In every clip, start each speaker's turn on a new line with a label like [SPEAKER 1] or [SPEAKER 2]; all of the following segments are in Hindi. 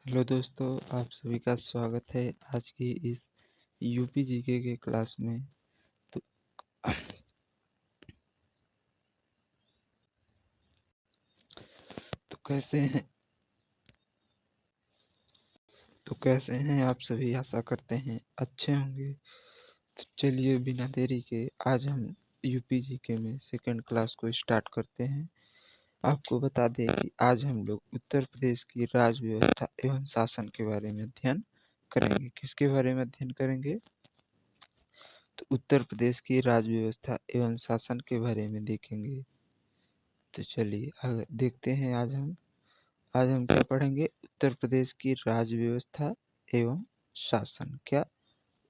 [SPEAKER 1] हेलो दोस्तों, आप सभी का स्वागत है आज की इस यूपी जीके के क्लास में। तो, तो कैसे हैं आप सभी। आशा करते हैं अच्छे होंगे। तो चलिए बिना देरी के आज हम यूपी जीके में सेकंड क्लास को स्टार्ट करते हैं। आपको बता दें कि आज हम लोग उत्तर प्रदेश की राज्य व्यवस्था एवं शासन के बारे में अध्ययन करेंगे। किसके बारे में अध्ययन करेंगे? तो उत्तर प्रदेश की राज्य व्यवस्था एवं शासन के बारे में देखेंगे। तो चलिए देखते हैं आज हम क्या पढ़ेंगे। उत्तर प्रदेश की राज्य व्यवस्था एवं शासन। क्या?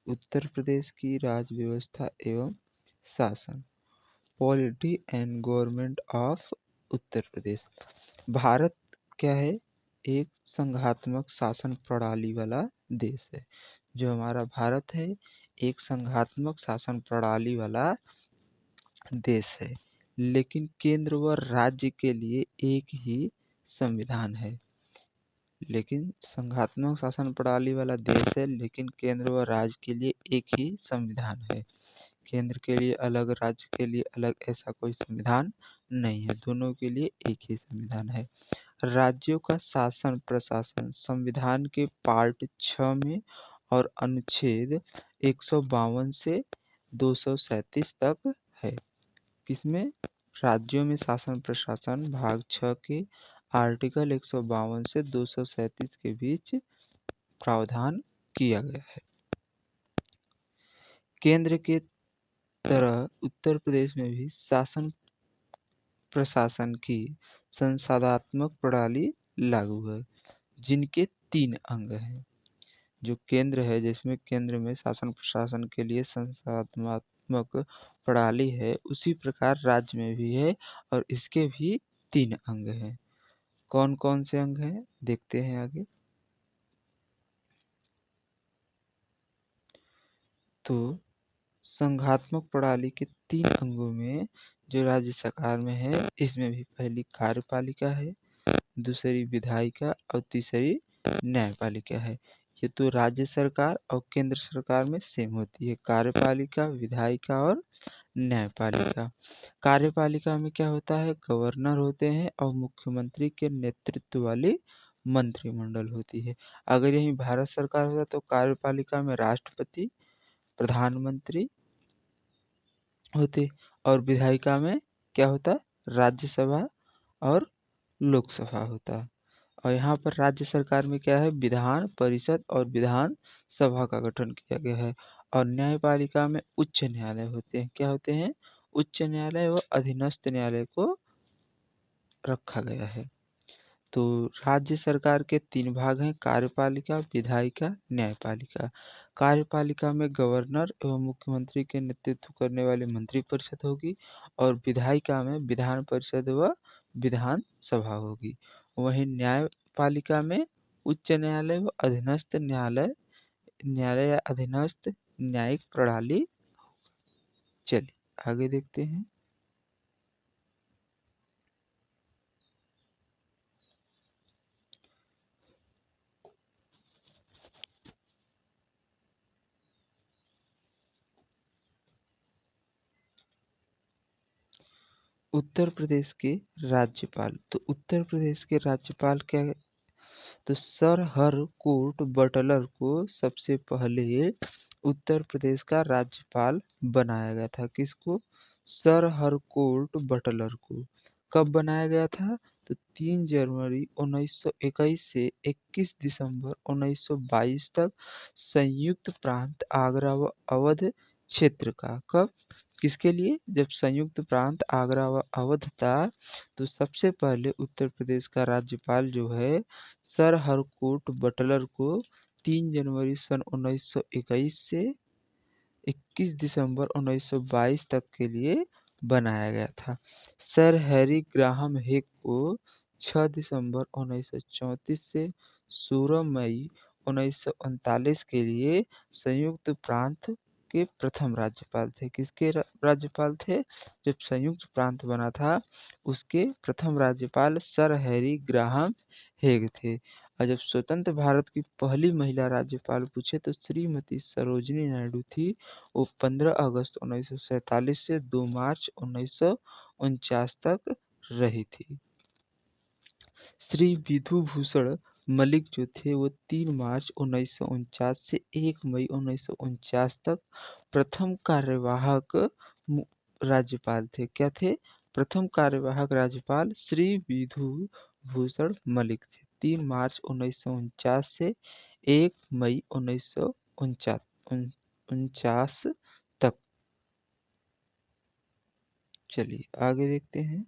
[SPEAKER 1] उत्तर प्रदेश की राज्य व्यवस्था एवं शासन। Polity and government of Uttar Pradesh. Bharat क्या है? एक संघात्मक शासन प्रणाली वाला देश है। जो हमारा भारत है एक संघात्मक शासन प्रणाली वाला देश है, लेकिन केंद्र व राज्य के लिए एक ही संविधान है। लेकिन संघात्मक शासन प्रणाली वाला देश है, लेकिन केंद्र व राज्य के लिए एक ही संविधान है। केंद्र के लिए अलग, राज्य के लिए अलग, ऐसा कोई संविधान नहीं है। दोनों के लिए एक ही संविधान है। राज्यों का शासन प्रशासन संविधान के पार्ट 6 में और अनुच्छेद 152 से 237 तक है। किसमें? राज्यों में शासन प्रशासन भाग 6 के आर्टिकल 152 से 237 के बीच प्रावधान किया गया है। केंद्र के तरह उत्तर प्रदेश में भी शासन प्रशासन की संसाधात्मक प्रणाली लागू है, जिनके 3 अंग हैं। जो केंद्र है, जिसमें केंद्र में शासन प्रशासन के लिए संसाधनात्मक प्रणाली है, उसी प्रकार राज्य में भी है और इसके भी 3 अंग हैं। कौन कौन से अंग हैं देखते हैं आगे। तो संघात्मक प्रणाली के 3 अंगों में जो राज्य सरकार में है, इसमें भी पहली कार्यपालिका है, दूसरी विधायिका और तीसरी न्यायपालिका है। ये तो राज्य सरकार और केंद्र सरकार में सेम होती है, कार्यपालिका, विधायिका और न्यायपालिका। कार्यपालिका में क्या होता है? गवर्नर होते हैं और मुख्यमंत्री के नेतृत्व वाली मंत्रिमंडल होती है। अगर यही भारत सरकार होता तो कार्यपालिका में राष्ट्रपति, प्रधानमंत्री होते और विधायिका में क्या होता? राज्यसभा और लोकसभा होता। और यहाँ पर राज्य सरकार में क्या है? विधान परिषद और विधान सभा का गठन किया गया है। और न्यायपालिका में उच्च न्यायालय होते हैं। क्या होते हैं? उच्च न्यायालय व अधीनस्थ न्यायालय को रखा गया है। तो राज्य सरकार के 3 भाग हैं, कार्यपालिका, विधायिका, न्यायपालिका। कार्यपालिका में गवर्नर एवं मुख्यमंत्री के नेतृत्व करने वाली मंत्रिपरिषद होगी और विधायिका में विधान परिषद व विधान सभा होगी। वहीं न्यायपालिका में उच्च न्यायालय व अधीनस्थ न्यायालय या अधीनस्थ न्यायिक प्रणाली। चलिए आगे देखते हैं। उत्तर प्रदेश के राज्यपाल। तो उत्तर प्रदेश के राज्यपाल क्या? तो सर हरकोर्ट बटलर को सबसे पहले उत्तर प्रदेश का राज्यपाल बनाया गया था। किसको? सर हरकोर्ट बटलर को। कब बनाया गया था? तो 3 जनवरी 1921 से 21 दिसंबर 1922 तक संयुक्त प्रांत आगरा व अवध क्षेत्र का। कब? किसके लिए? जब संयुक्त प्रांत आगरा व अवध था तो सबसे पहले उत्तर प्रदेश का राज्यपाल जो है सर हरकोर्ट बटलर को 3 जनवरी सन 1921 से 21 दिसंबर 1922 तक के लिए बनाया गया था। सर हैरी ग्राहम हेग को 6 दिसंबर 1934 से 16 मई 1939 के लिए संयुक्त प्रांत के प्रथम राज्यपाल थे। किसके राज्यपाल थे? जब संयुक्त प्रांत बना था उसके प्रथम राज्यपाल सर हैरी ग्राहम हेग थे। और जब स्वतंत्र भारत की पहली महिला राज्यपाल पूछे तो श्रीमती सरोजिनी नायडू थी। वो 15 अगस्त 1947 से 2 मार्च 1949 तक रही थी। श्री विधु भूषण मलिक जो थे वो 3 मार्च 1949 से 1 मई 1949 तक प्रथम कार्यवाहक राज्यपाल थे। क्या थे? प्रथम कार्यवाहक राज्यपाल श्री विधु भूषण मलिक थे। 3 मार्च 1949 से 1 मई 1949 तक। चलिए आगे देखते हैं।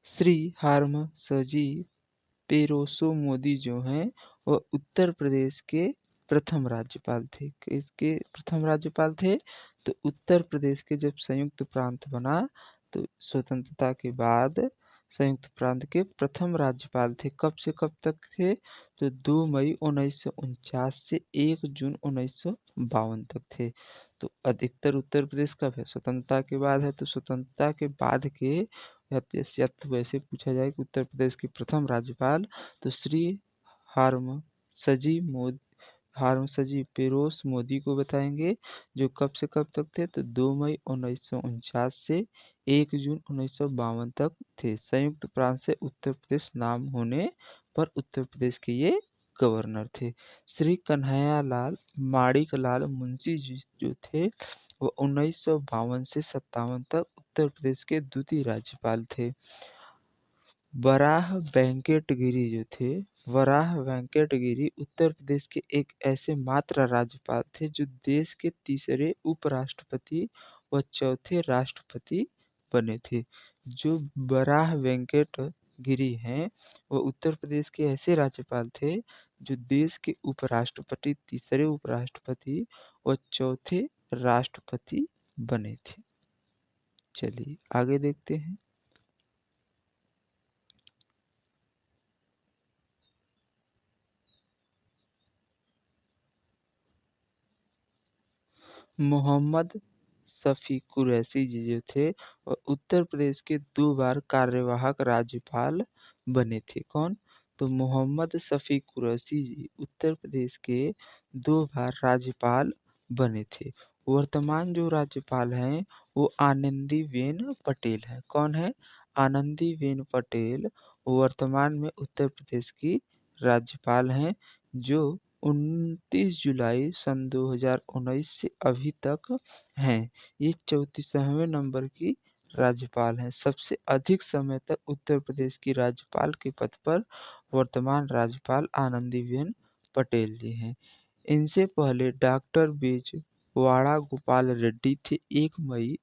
[SPEAKER 1] श्री हारमसजी पेरोसो मोदी जो हैं वह उत्तर प्रदेश के प्रथम राज्यपाल थे। किसके प्रथम राज्यपाल थे? तो उत्तर प्रदेश के जब संयुक्त प्रांत बना तो स्वतंत्रता के बाद संयुक्त प्रांत के प्रथम राज्यपाल थे। कब से कब तक थे? तो 2 मई 1949 से 1 जून 1952 तक थे। तो अधिकतर उत्तर प्रदेश कब है? स्वतंत्रता के बाद है। तो स्वतंत्रता के बाद के या तो वैसे पूछा जाए कि उत्तर प्रदेश के प्रथम राज्यपाल तो श्री हारमसजी पेरोस मोदी को बताएंगे, जो कब से कब तक थे? तो 2 मई 1949 से 1 जून 1952 तक थे। संयुक्त प्रांत से उत्तर प्रदेश नाम होने पर उत्तर प्रदेश के ये गवर्नर थे। श्री कन्हैया लाल माणिक लाल मुंशी जी जो थे वो 1952 से 57 तक उत्तर प्रदेश के द्वितीय राज्यपाल थे। वराह वेंकट गिरी जो थे, वराह वेंकट गिरी उत्तर प्रदेश के एक ऐसे मात्र राज्यपाल थे जो देश के तीसरे उपराष्ट्रपति व चौथे राष्ट्रपति बने थे। जो वराह वेंकट गिरी हैं वो उत्तर प्रदेश के ऐसे राज्यपाल थे जो देश के उपराष्ट्रपति, तीसरे उपराष्ट्रपति व चौथे राष्ट्रपति बने थे। चलिए आगे देखते हैं। मोहम्मद शफी कुरैशी जी जो थे वह उत्तर प्रदेश के 2 बार कार्यवाहक राज्यपाल बने थे। कौन? तो मोहम्मद शफी कुरैशी जी उत्तर प्रदेश के 2 बार राज्यपाल बने थे। वर्तमान जो राज्यपाल हैं वो आनंदीबेन पटेल हैं। कौन है? आनंदीबेन पटेल वर्तमान में उत्तर प्रदेश की राज्यपाल हैं, जो 29 जुलाई सन 2019 से अभी तक हैं। ये 34वें नंबर की राज्यपाल हैं। सबसे अधिक समय तक उत्तर प्रदेश की राज्यपाल के पद पर वर्तमान राज्यपाल आनंदीबेन पटेल जी हैं। इनसे पहले डॉक्टर बेजवाड़ा गोपाल रेड्डी थे। 1 मई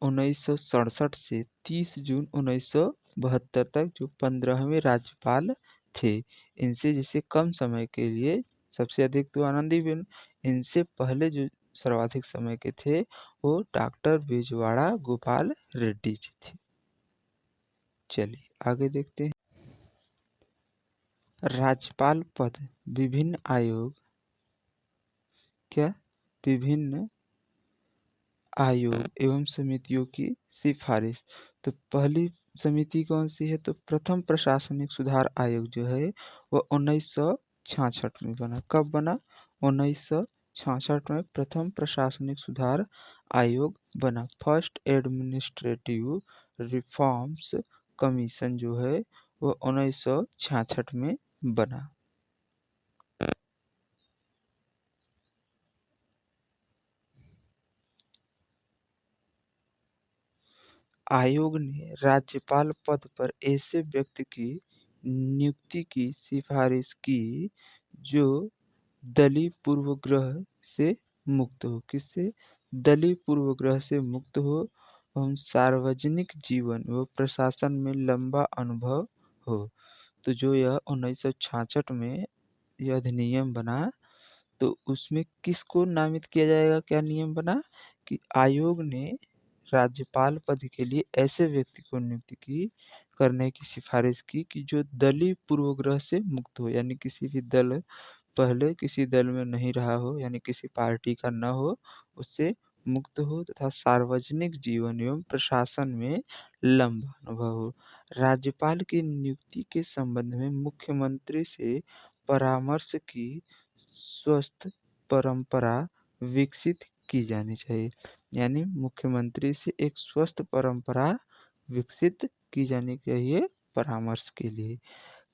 [SPEAKER 1] 1967 से 30 जून 1972 तक जो 15वें राज्यपाल थे। इनसे जैसे कम समय के लिए सबसे अधिक तो आनंदीबेन, इनसे पहले जो सर्वाधिक समय के थे वो डॉक्टर बेजवाड़ा गोपाल रेड्डी जी थे। चलिए आगे देखते हैं। राज्यपाल पद विभिन्न आयोग क्या विभिन्न आयोग एवं समितियों की सिफारिश। तो पहली समिति कौन सी है? तो प्रथम प्रशासनिक सुधार आयोग जो है वह 1966 में बना। कब बना? 1966 में प्रथम प्रशासनिक सुधार आयोग बना। फर्स्ट एडमिनिस्ट्रेटिव रिफॉर्म्स कमीशन जो है वह 1966 में बना। आयोग ने राज्यपाल पद पर ऐसे व्यक्ति की नियुक्ति की सिफारिश की जो दलीय पूर्वग्रह से मुक्त हो। किससे? दलीय पूर्वग्रह से मुक्त हो एवं सार्वजनिक जीवन व प्रशासन में लंबा अनुभव हो। तो जो यह 1966 में यह अधिनियम बना तो उसमें किसको नामित किया जाएगा? क्या नियम बना कि आयोग ने राज्यपाल पद के लिए ऐसे व्यक्ति को नियुक्त की करने की सिफारिश की कि जो दलीय पूर्वग्रह से मुक्त हो, यानी किसी भी दल पहले किसी दल में नहीं रहा हो यानी किसी पार्टी का न हो, उससे मुक्त हो तथा सार्वजनिक जीवन एवं प्रशासन में लंबा अनुभव हो। राज्यपाल की नियुक्ति के संबंध में मुख्यमंत्री से परामर्श की स्वस्थ परंपरा विकसित की जानी चाहिए। यानी मुख्यमंत्री से एक स्वस्थ परंपरा विकसित की जानी चाहिए परामर्श के लिए।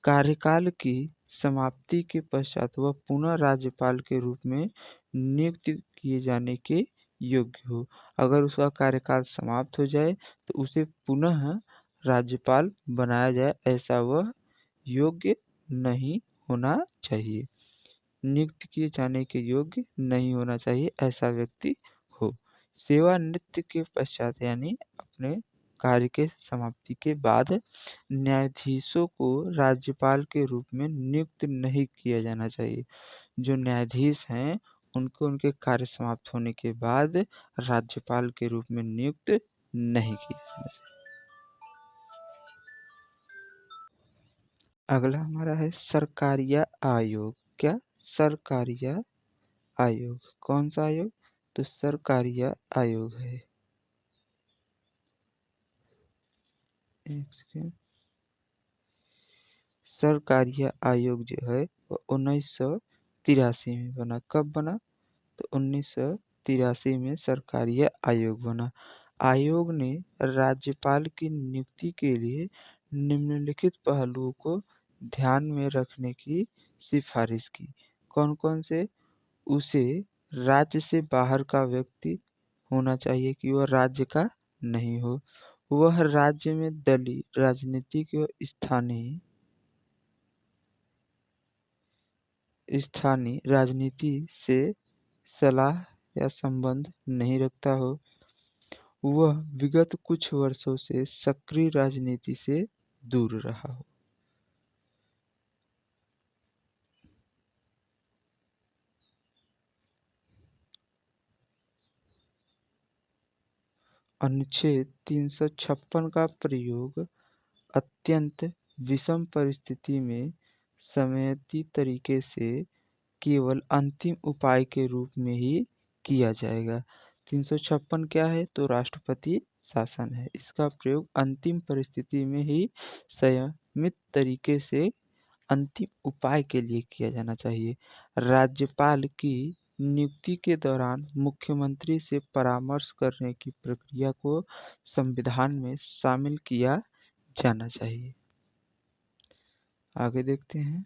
[SPEAKER 1] कार्यकाल की समाप्ति के पश्चात वह पुनः राज्यपाल के रूप में नियुक्त किए जाने के योग्य हो। अगर उसका कार्यकाल समाप्त हो जाए तो उसे पुनः राज्यपाल बनाया जाए, ऐसा वह योग्य नहीं होना चाहिए। नियुक्त किए जाने के योग्य नहीं होना चाहिए, ऐसा व्यक्ति हो। सेवानिवृत्ति के पश्चात यानी अपने कार्य के समाप्ति के बाद न्यायाधीशों को राज्यपाल के रूप में नियुक्त नहीं किया जाना चाहिए। जो न्यायाधीश हैं उनको उनके कार्य समाप्त होने के बाद राज्यपाल के रूप में नियुक्त नहीं किया जाना चाहिए। अगला हमारा है सरकारिया आयोग। क्या? सरकारिया आयोग। कौन सा आयोग? तो सरकारिया आयोग है। एक सेकेंड। सरकारिया आयोग जो है वो 1983 में बना। कब बना? तो 1983 में सरकारिया आयोग बना। आयोग ने राज्यपाल की नियुक्ति के लिए निम्नलिखित पहलुओं को ध्यान में रखने की सिफारिश की। कौन कौन से? उसे राज्य से बाहर का व्यक्ति होना चाहिए कि वह राज्य का नहीं हो। वह राज्य में दलीय राजनीतिक व स्थानीय राजनीति से सलाह या संबंध नहीं रखता हो। वह विगत कुछ वर्षों से सक्रिय राजनीति से दूर रहा हो। अनुच्छेद 356 का प्रयोग अत्यंत विषम परिस्थिति में समयाती तरीके से केवल अंतिम उपाय के रूप में ही किया जाएगा। 356 क्या है? तो राष्ट्रपति शासन है। इसका प्रयोग अंतिम परिस्थिति में ही संयमित तरीके से अंतिम उपाय के लिए किया जाना चाहिए। राज्यपाल की नियुक्ति के दौरान मुख्यमंत्री से परामर्श करने की प्रक्रिया को संविधान में शामिल किया जाना चाहिए। आगे देखते हैं।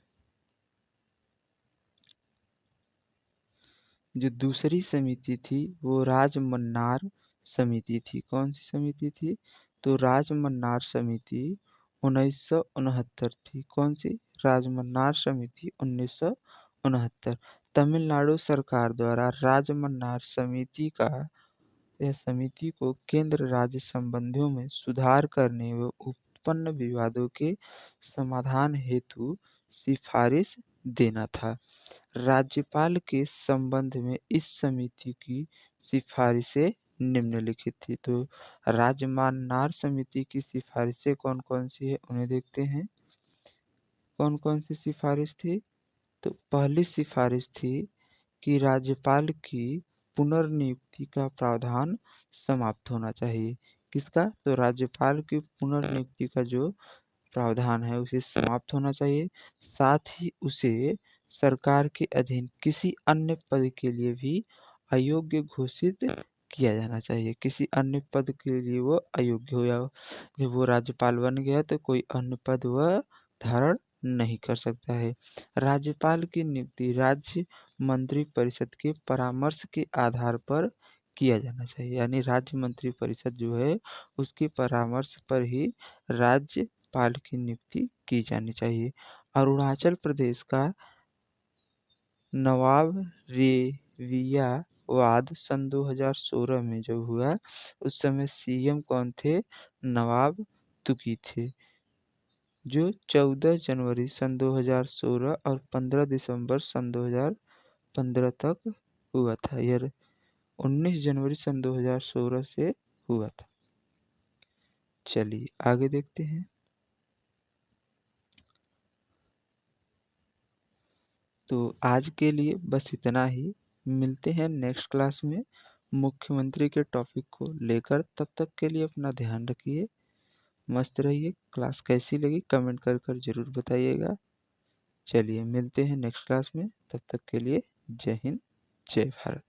[SPEAKER 1] जो दूसरी समिति थी वो राजमन्नार समिति थी। कौन सी समिति थी? तो राजमन्नार समिति 1969 थी। कौन सी? राजमन्नार समिति 1969। तमिलनाडु सरकार द्वारा राजमन्नार समिति को केंद्र राज्य संबंधों में सुधार करने व उत्पन्न विवादों के समाधान हेतु सिफारिश देना था। राज्यपाल के संबंध में इस समिति की सिफारिशें निम्नलिखित थी। तो राजमन्नार समिति की सिफारिशें कौन कौन सी है उन्हें देखते हैं। कौन कौन सी सिफारिश थी? तो पहली सिफारिश थी कि राज्यपाल की पुनर्नियुक्ति का प्रावधान समाप्त होना चाहिए। किसका? तो राज्यपाल की पुनर्नियुक्ति का जो प्रावधान है उसे समाप्त होना चाहिए। साथ ही उसे सरकार के अधीन किसी अन्य पद के लिए भी अयोग्य घोषित किया जाना चाहिए। किसी अन्य पद के लिए वो अयोग्य हो, या जब वो राज्यपाल बन गया तो कोई अन्य पद वह धारण नहीं कर सकता है। राज्यपाल की नियुक्ति राज्य मंत्रिपरिषद के परामर्श के आधार पर किया जाना चाहिए। यानी राज्य मंत्रिपरिषद जो है उसके परामर्श पर ही राज्यपाल की नियुक्ति की जानी चाहिए। अरुणाचल प्रदेश का नवाब रेविया वाद सन 2016 में जब हुआ उस समय सीएम कौन थे? नवाब तुकी थे, जो 14 जनवरी सन 2016 और 15 दिसंबर सन 2015 तक हुआ था। यह 19 जनवरी सन 2016 से हुआ था। चलिए आगे देखते हैं। तो आज के लिए बस इतना ही। मिलते हैं नेक्स्ट क्लास में मुख्यमंत्री के टॉपिक को लेकर। तब तक के लिए अपना ध्यान रखिए, मस्त रहिए। क्लास कैसी लगी कमेंट कर कर ज़रूर बताइएगा। चलिए मिलते हैं नेक्स्ट क्लास में, तब तक के लिए जय हिंद, जय भारत।